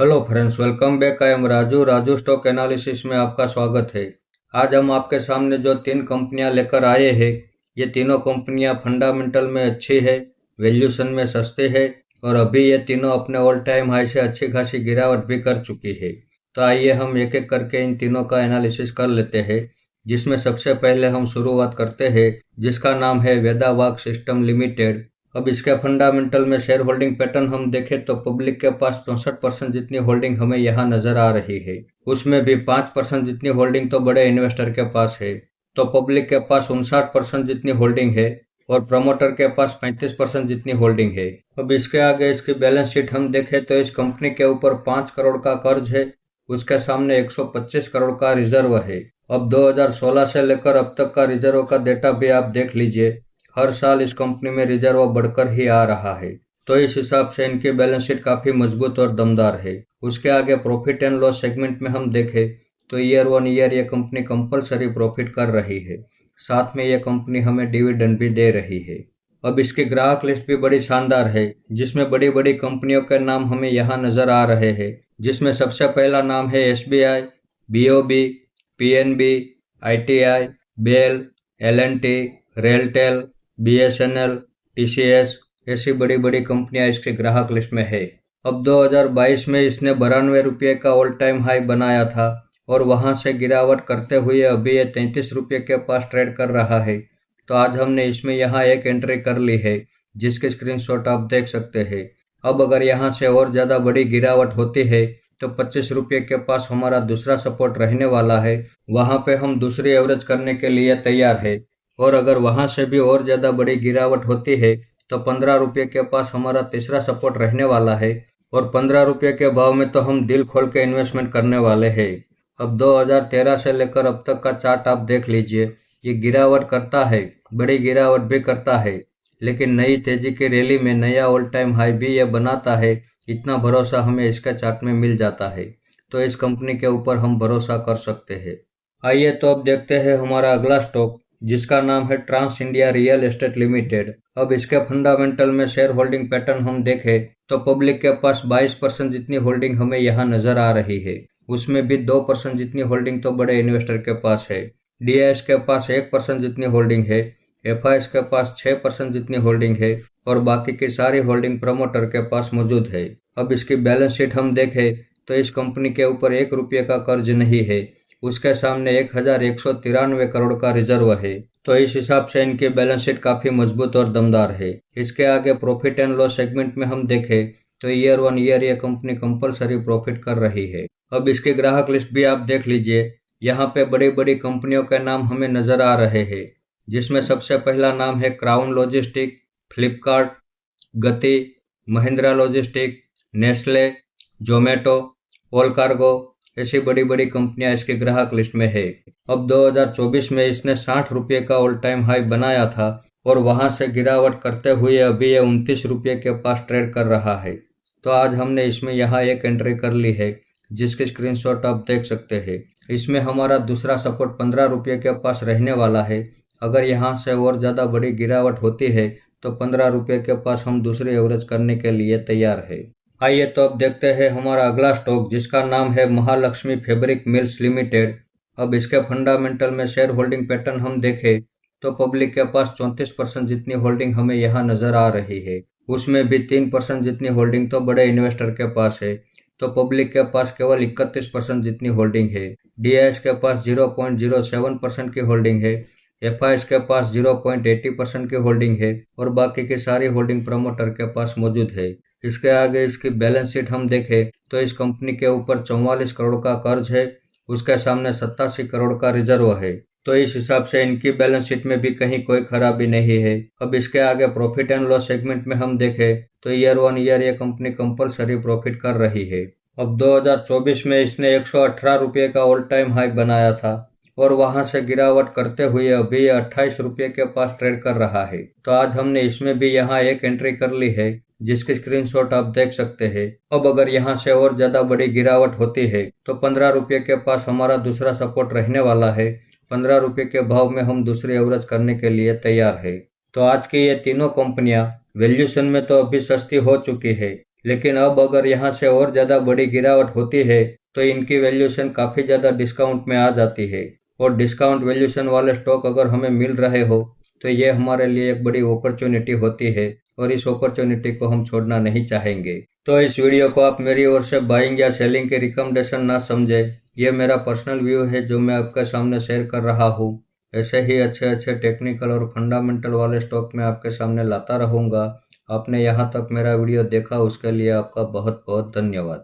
Hello friends, welcome back. I am Raju stock analysis में आपका स्वागत है। आज हम आपके सामने जो तीन कंपनियां लेकर आए हैं, ये तीनों कंपनियां फंडामेंटल में अच्छी है, वैल्यूएशन में सस्ते है और अभी ये तीनों अपने ऑल टाइम हाई से अच्छी खासी गिरावट भी कर चुकी है। तो आइए हम एक एक करके इन तीनों का एनालिसिस कर लेते हैं, जिसमें सबसे पहले हम शुरुआत करते हैं जिसका नाम है वेदावाग सिस्टम लिमिटेड। अब इसके फंडामेंटल में शेयर होल्डिंग पैटर्न हम देखें तो पब्लिक के पास 64% जितनी होल्डिंग हमें यहाँ नजर आ रही है। उसमें भी 5% जितनी होल्डिंग तो बड़े इन्वेस्टर के पास है। तो पब्लिक के पास 59% जितनी होल्डिंग है और प्रमोटर के पास 35% जितनी होल्डिंग है। अब इसके आगे इसकी बैलेंस शीट हम देखें तो इस कंपनी के ऊपर 5 करोड़ का कर्ज है। उसके सामने 125 करोड़ का रिजर्व है। अब 2016 से लेकर अब तक का रिजर्व का डेटा भी आप देख लीजिए। हर साल इस कंपनी में रिजर्व बढ़कर ही आ रहा है। तो इस हिसाब से इनकी बैलेंस शीट काफी मजबूत और दमदार है। उसके आगे प्रॉफिट एंड लॉस सेगमेंट में हम देखें तो ईयर वन ईयर ये कंपनी कंपलसरी प्रॉफिट कर रही है। साथ में ये कंपनी हमें डिविडेंड भी दे रही है। अब इसकी ग्राहक लिस्ट भी बड़ी शानदार है, जिसमें बड़ी बड़ी कंपनियों के नाम हमें यहाँ नजर आ रहे हैं। जिसमें सबसे पहला नाम है SBI, BOB, PNB, ITI, BEL, L&T, RailTel, BSNL, TCS, ऐसी बड़ी बड़ी कंपनियां इसके ग्राहक लिस्ट में है। अब 2022 में इसने 92 रुपये का ऑल टाइम हाई बनाया था और वहां से गिरावट करते हुए अभी ये 33 रुपये के पास ट्रेड कर रहा है। तो आज हमने इसमें यहाँ एक एंट्री कर ली है, जिसके स्क्रीनशॉट आप देख सकते हैं। अब अगर यहाँ से और ज़्यादा बड़ी गिरावट होती है तो 25 रुपये के पास हमारा दूसरा सपोर्ट रहने वाला है। वहां पे हम दूसरी एवरेज करने के लिए तैयार है। और अगर वहां से भी और ज़्यादा बड़ी गिरावट होती है तो 15 रुपये के पास हमारा तीसरा सपोर्ट रहने वाला है। और 15 रुपये के भाव में तो हम दिल खोल के इन्वेस्टमेंट करने वाले हैं। अब 2013 से लेकर अब तक का चार्ट आप देख लीजिए। ये गिरावट करता है, बड़ी गिरावट भी करता है, लेकिन नई तेजी की रैली में नया ऑल टाइम हाई भी ये बनाता है। इतना भरोसा हमें इसके चार्ट में मिल जाता है। तो इस कंपनी के ऊपर हम भरोसा कर सकते हैं। आइए तो अब देखते हैं हमारा अगला स्टॉक, जिसका नाम है ट्रांस इंडिया रियल एस्टेट लिमिटेड। अब इसके फंडामेंटल में शेयर होल्डिंग पैटर्न हम देखें तो पब्लिक के पास 22% जितनी होल्डिंग हमें यहाँ नजर आ रही है। उसमें भी 2% जितनी होल्डिंग तो बड़े इन्वेस्टर के पास है। DIS के पास 1% जितनी होल्डिंग है। FIS के पास 6% जितनी होल्डिंग है और बाकी की सारी होल्डिंग प्रमोटर के पास मौजूद है। अब इसकी बैलेंस शीट हम देखें तो इस कंपनी के ऊपर 1 रुपये का कर्ज नहीं है। उसके सामने 1193 करोड़ का रिजर्व है। तो इस हिसाब से इनकी बैलेंस शीट काफी मजबूत और दमदार है। इसके आगे प्रॉफिट एंड लॉस सेगमेंट में हम देखें तो ईयर वन ईयर ये कंपनी कंपलसरी प्रॉफिट कर रही है। अब इसकी ग्राहक लिस्ट भी आप देख लीजिए। यहाँ पे बड़ी बड़ी कंपनियों के नाम हमें नजर आ रहे हैं, जिसमें सबसे पहला नाम है क्राउन लॉजिस्टिक, फ्लिपकार्ट, गति, Mahindra logistic, Nestle, Zomato, all cargo, ऐसी बड़ी बड़ी कंपनियां इसके ग्राहक लिस्ट में है। अब 2024 में इसने 60 रुपये का ऑल टाइम हाई बनाया था और वहां से गिरावट करते हुए अभी ये 29 रुपये के पास ट्रेड कर रहा है। तो आज हमने इसमें यहाँ एक एंट्री कर ली है, जिसके स्क्रीनशॉट आप देख सकते हैं। इसमें हमारा दूसरा सपोर्ट 15 रुपये के पास रहने वाला है। अगर यहाँ से और ज़्यादा बड़ी गिरावट होती है तो 15 रुपये के पास हम दूसरी एवरेज करने के लिए तैयार है। आइए तो अब देखते हैं हमारा अगला स्टॉक, जिसका नाम है महालक्ष्मी फैब्रिक मिल्स लिमिटेड। अब इसके फंडामेंटल में शेयर होल्डिंग पैटर्न हम देखें तो पब्लिक के पास 34% जितनी होल्डिंग हमें यहाँ नजर आ रही है। उसमें भी 3% जितनी होल्डिंग तो बड़े इन्वेस्टर के पास है। तो पब्लिक के पास केवल 31% जितनी होल्डिंग है। DIS के पास 0.07% की होल्डिंग है। FIS के पास 0.80% की होल्डिंग है और बाकी की सारी होल्डिंग प्रमोटर के पास मौजूद है। इसके आगे इसकी बैलेंस शीट हम देखें तो इस कंपनी के ऊपर 44 करोड़ का कर्ज है। उसके सामने 87 करोड़ का रिजर्व है। तो इस हिसाब से इनकी बैलेंस शीट में भी कहीं कोई खराबी नहीं है। अब इसके आगे प्रॉफिट एंड लॉस सेगमेंट में हम देखें तो ईयर वन ईयर ये कंपनी कंपलसरी प्रॉफिट कर रही है। अब 2024 में इसने 118 रुपये का ऑल टाइम हाई बनाया था और वहां से गिरावट करते हुए अभी 28 रुपये के पास ट्रेड कर रहा है। तो आज हमने इसमें भी यहाँ एक एंट्री कर ली है, जिसके स्क्रीनशॉट आप देख सकते हैं। अब अगर यहाँ से और ज्यादा बड़ी गिरावट होती है तो 15 रुपये के पास हमारा दूसरा सपोर्ट रहने वाला है। 15 रुपये के भाव में हम दूसरी एवरेज करने के लिए तैयार है। तो आज की ये तीनों कंपनियां वैल्यूएशन में तो अभी सस्ती हो चुकी है, लेकिन अब अगर यहाँ से और ज़्यादा बड़ी गिरावट होती है तो इनकी वैल्यूएशन काफ़ी ज़्यादा डिस्काउंट में आ जाती है, और डिस्काउंट वैल्यूएशन वाले स्टॉक अगर हमें मिल रहे हो तो ये हमारे लिए एक बड़ी अपॉर्चुनिटी होती है, और इस अपॉर्चुनिटी को हम छोड़ना नहीं चाहेंगे। तो इस वीडियो को आप मेरी ओर से बाइंग या सेलिंग की रिकमेंडेशन ना समझे, ये मेरा पर्सनल व्यू है जो मैं आपके सामने शेयर कर रहा हूँ। ऐसे ही अच्छे अच्छे टेक्निकल और फंडामेंटल वाले स्टॉक मैं आपके सामने लाता रहूँगा। आपने यहाँ तक मेरा वीडियो देखा उसके लिए आपका बहुत बहुत धन्यवाद।